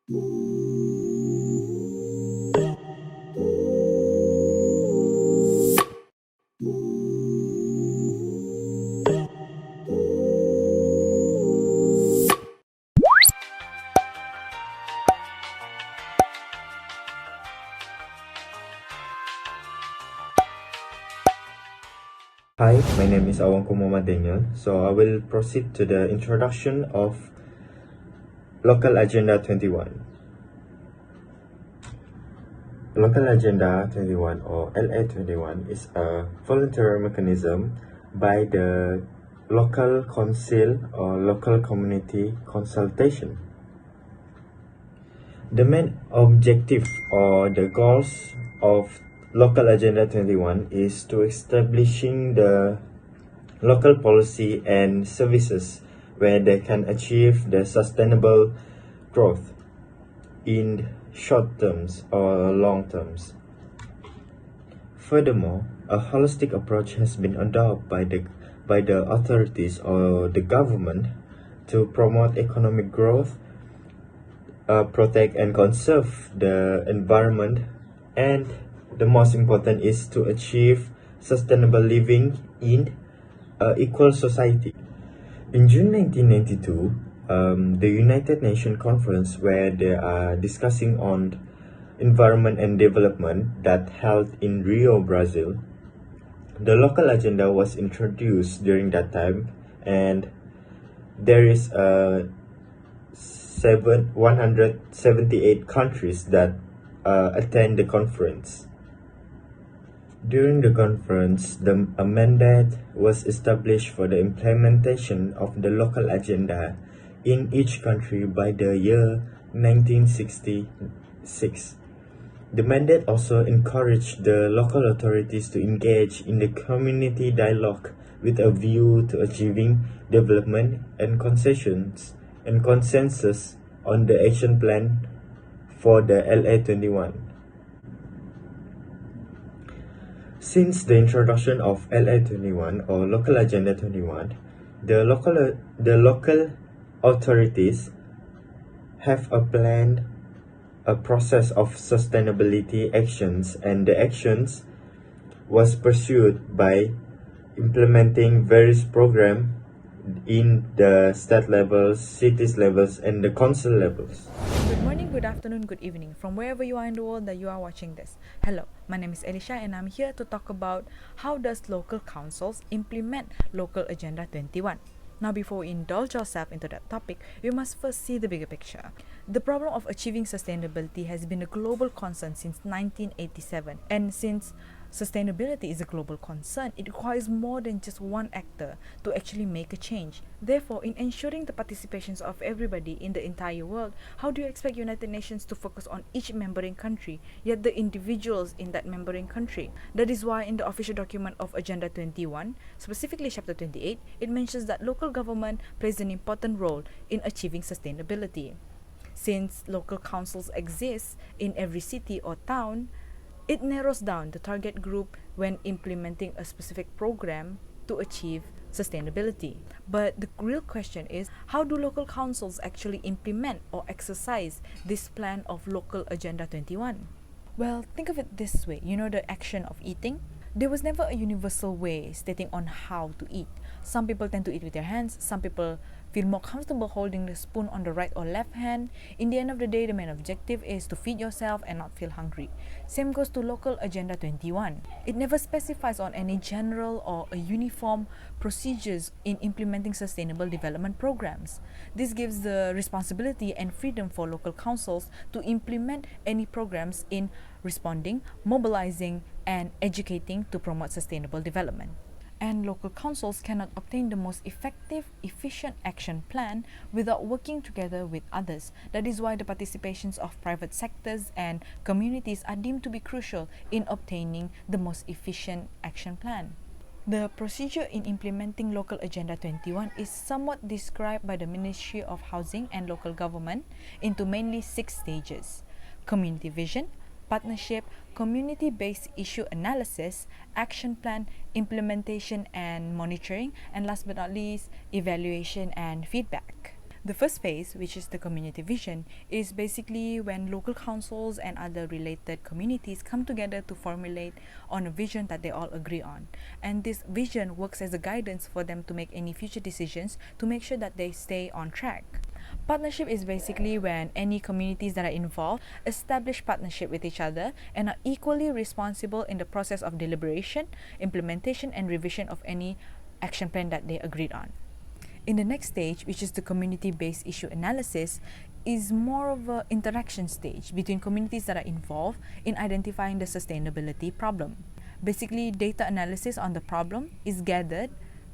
Hi, my name is Awangku Muhammad Daniel. So I will proceed to the introduction of Local Agenda 21. Local Agenda 21 or LA21 is a voluntary mechanism by the local council or local community consultation. The main objective or the goals of Local Agenda 21 is to establishing the local policy and services where they can achieve the sustainable growth in short terms or long terms. Furthermore, a holistic approach has been adopted by the authorities or the government to promote economic growth, protect and conserve the environment, and the most important is to achieve sustainable living in equal society. In June 1992, the United Nations Conference, where they are discussing on environment and development that held in Rio, Brazil, the local agenda was introduced during that time, and there is 178 countries that attend the conference. During the conference, a mandate was established for the implementation of the local agenda in each country by the year 1966. The mandate also encouraged the local authorities to engage in the community dialogue with a view to achieving development and consensus on the action plan for the LA21. Since the introduction of LA21 or Local Agenda 21, the local authorities have a process of sustainability actions, and the actions was pursued by implementing various programs in the state levels, cities levels, and the council levels. Good morning, good afternoon, good evening, from wherever you are in the world that you are watching this. Hello, my name is Elisha and I'm here to talk about how does local councils implement Local Agenda 21. Now, before we indulge ourselves into that topic, we must first see the bigger picture. The problem of achieving sustainability has been a global concern since 1987, and since sustainability is a global concern, it requires more than just one actor to actually make a change. Therefore, in ensuring the participations of everybody in the entire world, how do you expect United Nations to focus on each member country, yet the individuals in that member country? That is why in the official document of Agenda 21, specifically Chapter 28, it mentions that local government plays an important role in achieving sustainability. Since local councils exist in every city or town, it narrows down the target group when implementing a specific program to achieve sustainability. But the real question is, how do local councils actually implement or exercise this plan of Local Agenda 21? Well, think of it this way. You know the action of eating? There was never a universal way stating on how to eat. Some people tend to eat with their hands, some people feel more comfortable holding the spoon on the right or left hand. In the end of the day, the main objective is to feed yourself and not feel hungry. Same goes to Local Agenda 21. It never specifies on any general or a uniform procedures in implementing sustainable development programs. This gives the responsibility and freedom for local councils to implement any programs in responding, mobilizing, and educating to promote sustainable development. And local councils cannot obtain the most effective, efficient action plan without working together with others. That is why the participations of private sectors and communities are deemed to be crucial in obtaining the most efficient action plan. The procedure in implementing Local Agenda 21 is somewhat described by the Ministry of Housing and Local Government into mainly 6 stages: community vision, partnership, community-based issue analysis, action plan, implementation and monitoring, and last but not least, evaluation and feedback. The first phase, which is the community vision, is basically when local councils and other related communities come together to formulate on a vision that they all agree on. And this vision works as a guidance for them to make any future decisions to make sure that they stay on track. Partnership is basically when any communities that are involved establish partnership with each other and are equally responsible in the process of deliberation, implementation, and revision of any action plan that they agreed on. In the next stage, which is the community-based issue analysis, is more of an interaction stage between communities that are involved in identifying the sustainability problem. Basically, data analysis on the problem is gathered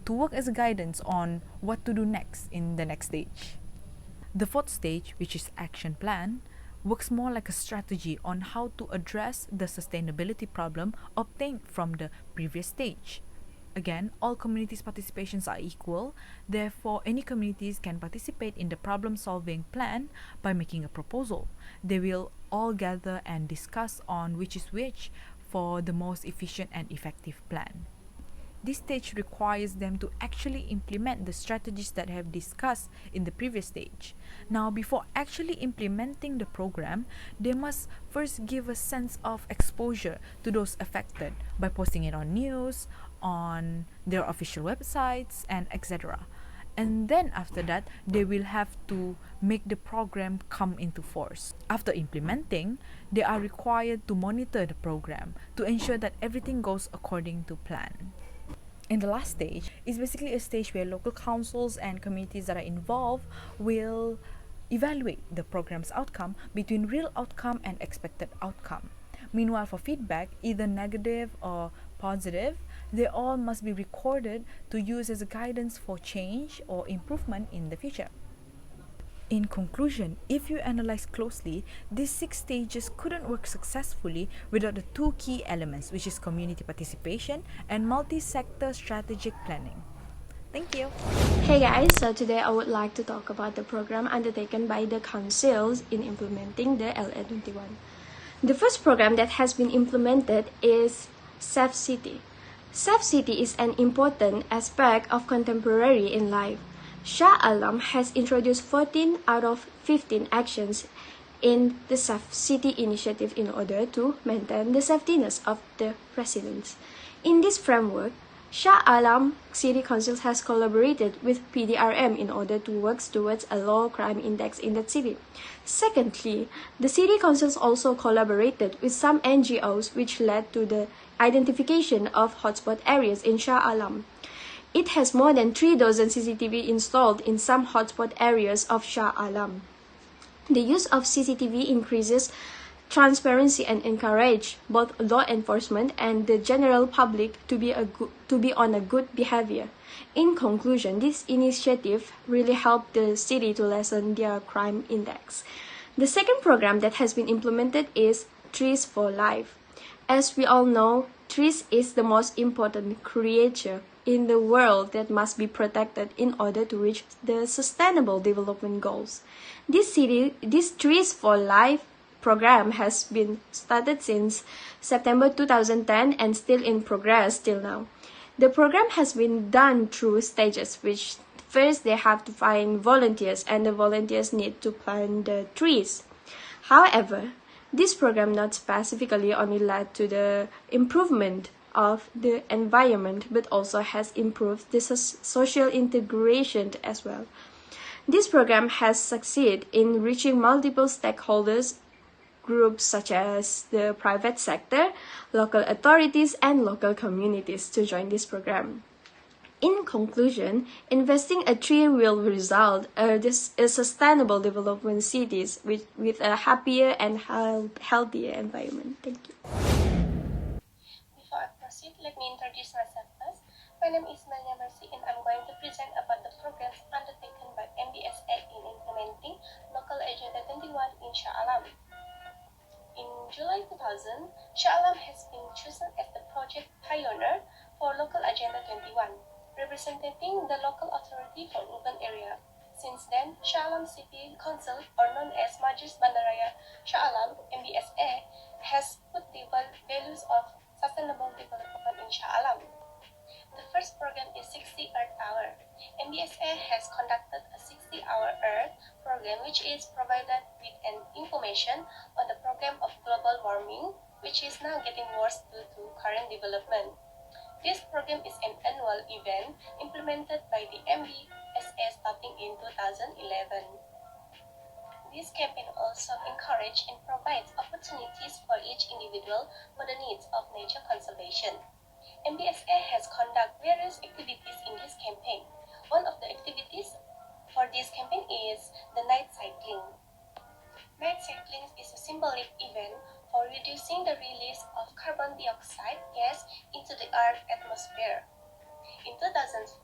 to work as a guidance on what to do next in the next stage. The fourth stage, which is action plan, works more like a strategy on how to address the sustainability problem obtained from the previous stage. Again, all communities' participations are equal, therefore any communities can participate in the problem-solving plan by making a proposal. They will all gather and discuss on which is which for the most efficient and effective plan. This stage requires them to actually implement the strategies that I have discussed in the previous stage. Now, before actually implementing the program, they must first give a sense of exposure to those affected by posting it on news, on their official websites, and etc. And then after that, they will have to make the program come into force. After implementing, they are required to monitor the program to ensure that everything goes according to plan. In the last stage is basically a stage where local councils and communities that are involved will evaluate the program's outcome between real outcome and expected outcome. Meanwhile, for feedback, either negative or positive, they all must be recorded to use as a guidance for change or improvement in the future. In conclusion, if you analyze closely, these 6 stages couldn't work successfully without the 2 key elements, which is community participation and multi-sector strategic planning. Thank you. Hey guys, so today I would like to talk about the program undertaken by the councils in implementing the LA21. The first program that has been implemented is Safe City. Safe City is an important aspect of contemporary in life. Shah Alam has introduced 14 out of 15 actions in the Safe City initiative in order to maintain the safetyness of the residents. In this framework, Shah Alam City Council has collaborated with PDRM in order to work towards a low crime index in that city. Secondly, the city councils also collaborated with some NGOs, which led to the identification of hotspot areas in Shah Alam. It has more than 3 dozen CCTV installed in some hotspot areas of Shah Alam. The use of CCTV increases transparency and encourage both law enforcement and the general public to be on a good behavior. In conclusion, this initiative really helped the city to lessen their crime index. The second program that has been implemented is Trees for Life. As we all know, trees is the most important creature in the world that must be protected in order to reach the sustainable development goals. This Trees for Life program has been started since September 2010 and still in progress till now. The program has been done through stages, which first they have to find volunteers and the volunteers need to plant the trees. However, this program not specifically only led to the improvement of the environment but also has improved the social integration as well. This program has succeeded in reaching multiple stakeholders groups such as the private sector, local authorities, and local communities to join this program. In conclusion, investing a tree will result in sustainable development cities with a happier and healthier environment. Thank you. Before I proceed, let me introduce myself first. My name is Mania Mercy and I'm going to present about the programs undertaken by MBSA in implementing Local Agenda 21 in Shah Alam. In July 2000, Shah Alam has been chosen as the project pioneer for Local Agenda 21, representing the local authority for urban area. Since then, Shah Alam City Council, or known as Majlis Bandaraya Shah Alam (MBSA), has put the values of sustainable development in Shah Alam. The first program is 60 Earth Hour. MBSA has conducted a 60 Healthy Our Earth program, which is provided with an information on the program of global warming, which is now getting worse due to current development. This program is an annual event implemented by the MBSA starting in 2011. This campaign also encourages and provides opportunities for each individual for the needs of nature conservation. MBSA has conducted various activities in this campaign. One of the activities for this campaign is the night cycling. Night cycling is a symbolic event for reducing the release of carbon dioxide gas into the Earth's atmosphere. In 2014,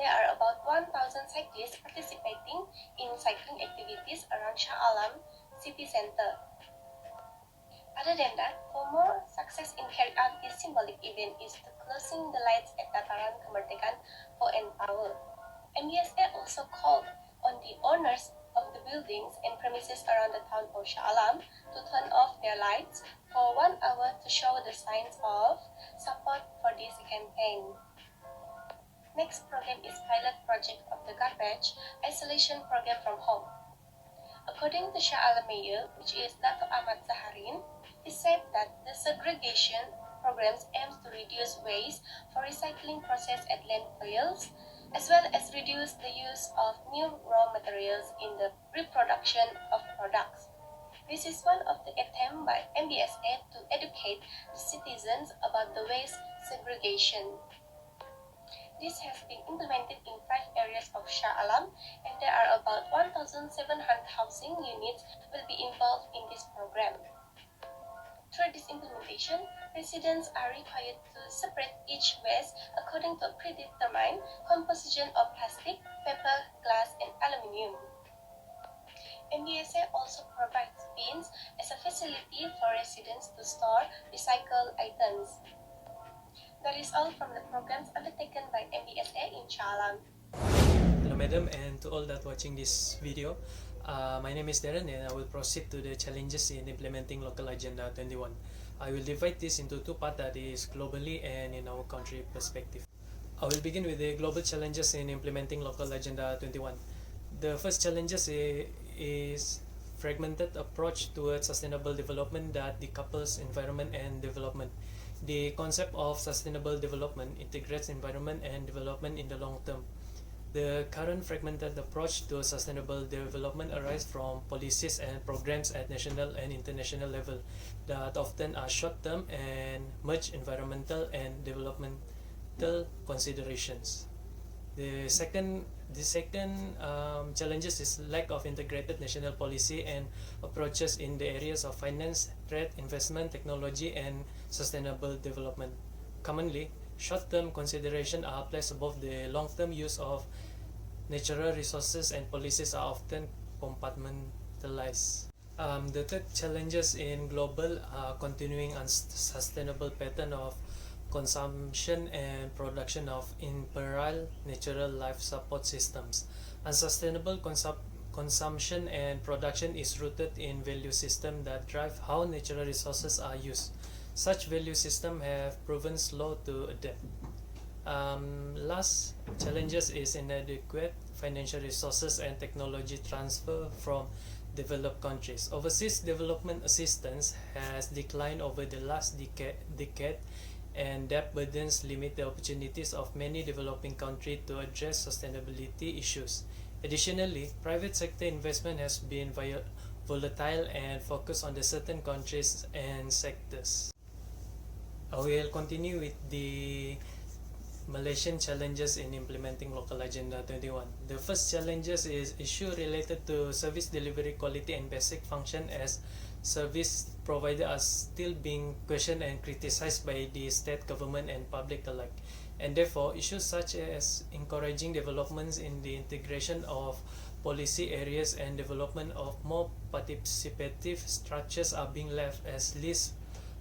there are about 1,000 cyclists participating in cycling activities around Shah Alam city center. Other than that, for more success in carrying out this symbolic event is the closing the lights at Dataran Kemerdekaan for an hour. MBSA also called on the owners of the buildings and premises around the town of Shah Alam to turn off their lights for 1 hour to show the signs of support for this campaign. Next program is pilot project of the garbage isolation program from home. According to Shah Alam Mayor, which is Dato Ahmad Zaharin, he said that the segregation programs aims to reduce waste for recycling process at landfills, as well as reduce the use of new raw materials in the reproduction of products. This is one of the attempts by MBSA to educate the citizens about the waste segregation. This has been implemented in 5 areas of Shah Alam, and there are about 1,700 housing units will be involved in this program. Through this implementation, residents are required to separate each waste according to a predetermined composition of plastic, paper, glass, and aluminium. MBSA also provides bins as a facility for residents to store recycled items. That is all from the programs undertaken by MBSA in Shah Alam. Hello madam, and to all that watching this video. My name is Darren, and I will proceed to the challenges in implementing Local Agenda 21. I will divide this into 2 parts, that is globally and in our country perspective. I will begin with the global challenges in implementing Local Agenda 21. The first challenges is fragmented approach towards sustainable development that decouples environment and development. The concept of sustainable development integrates environment and development in the long term. The current fragmented approach to sustainable development arises from policies and programs at national and international level that often are short-term and merge environmental and developmental considerations. The second challenges is lack of integrated national policy and approaches in the areas of finance, trade, investment, technology, and sustainable development. Commonly, short-term considerations are placed above the long-term use of natural resources, and policies are often compartmentalized. The third challenges in global continuing unsustainable pattern of consumption and production of imperial natural life support systems. Unsustainable consumption and production is rooted in value systems that drive how natural resources are used. Such value systems have proven slow to adapt. Last challenges is inadequate financial resources and technology transfer from developed countries. Overseas development assistance has declined over the last decade, and debt burdens limit the opportunities of many developing countries to address sustainability issues. Additionally, private sector investment has been volatile and focused on the certain countries and sectors. I will continue with the Malaysian challenges in implementing Local Agenda 21. The first challenges is issue related to service delivery quality and basic function, as service providers are still being questioned and criticized by the state government and public alike. And therefore, issues such as encouraging developments in the integration of policy areas and development of more participative structures are being left as least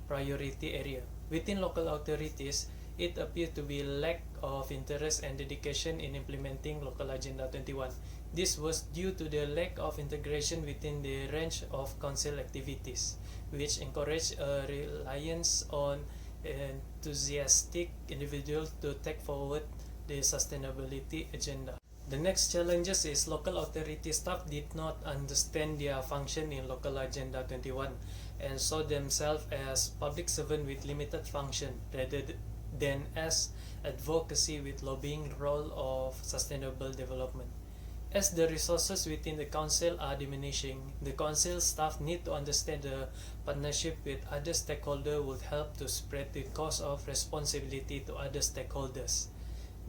priority area. Within local authorities, it appears to be lack of interest and dedication in implementing Local Agenda 21. This was due to the lack of integration within the range of council activities, which encouraged a reliance on enthusiastic individuals to take forward the sustainability agenda. The next challenges is local authority staff did not understand their function in Local Agenda 21 and saw themselves as public servant with limited function rather than as advocacy with lobbying role of sustainable development. As the resources within the council are diminishing, the council staff need to understand the partnership with other stakeholders would help to spread the cost of responsibility to other stakeholders.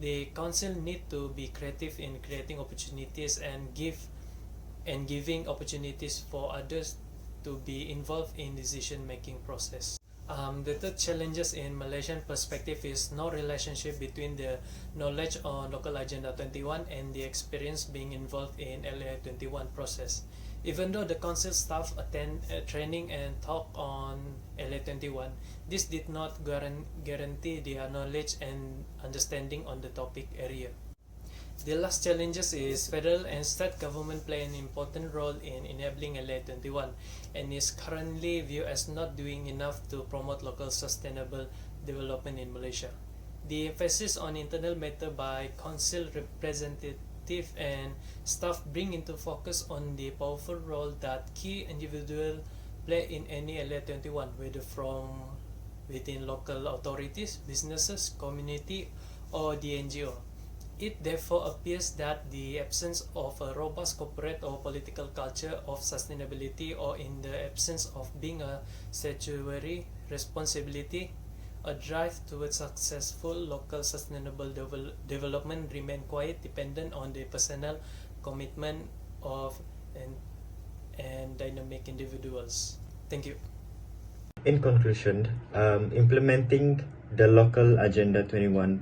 The council need to be creative in creating opportunities and giving opportunities for others to be involved in decision-making process. The third challenges in Malaysian perspective is no relationship between the knowledge on Local Agenda 21 and the experience being involved in LA 21 process. Even though the council staff attend training and talk on LA 21, this did not guarantee their knowledge and understanding on the topic area. The last challenges is federal and state government play an important role in enabling LA 21 and is currently viewed as not doing enough to promote local sustainable development in Malaysia. The emphasis on internal matter by council representative and staff bring into focus on the powerful role that key individuals play in any LA 21, whether from within local authorities, businesses, community, or the NGO. It therefore appears that the absence of a robust corporate or political culture of sustainability, or in the absence of being a statutory responsibility, a drive towards successful local sustainable development remain quite dependent on the personal commitment of and dynamic individuals. Thank you. In conclusion, implementing the Local Agenda 21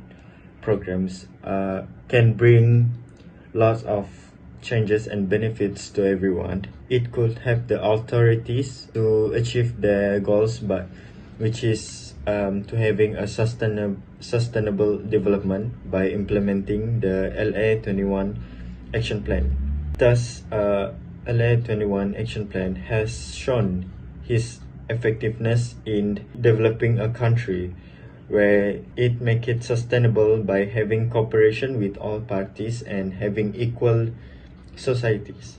programs can bring lots of changes and benefits to everyone. It could help the authorities to achieve their goals, but which is to having a sustainable development by implementing the LA 21 action plan. Thus, LA 21 action plan has shown its effectiveness in developing a country where it make it sustainable by having cooperation with all parties and having equal societies.